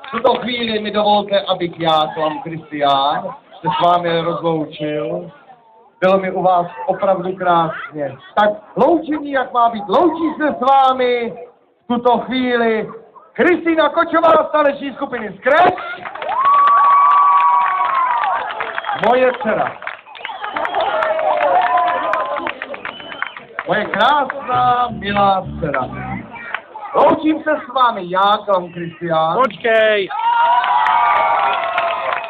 V tuto chvíli mi dovolte, abych já, Klam Kristián, se s vámi rozloučil. Bylo mi u vás opravdu krásně. Tak loučení, jak má být. Loučí se s vámi v tuto chvíli Kristýna Kočová z taneční skupiny Scratch. Moje dcera. Moje krásná, milá dcera. Loučím se s vámi já, Klam Kristián. Počkej!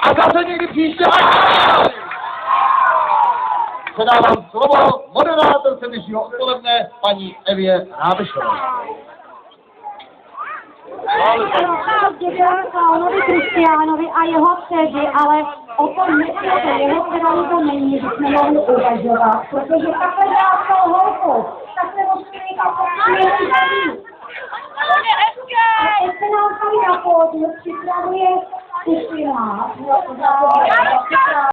A zase někdy příště. Předávám slovo moderátorce dnešního odpoledne, paní Evě Rábešové. Děkuji Klánovi Kristiánovi a jeho dceři, ale o tom myslíte, jeho dcera to není, že jsme mohli uvažovat, protože takhle krásnou holku, tak se musíme někam a teď se nám tady na pódiu připravuje Kristýna.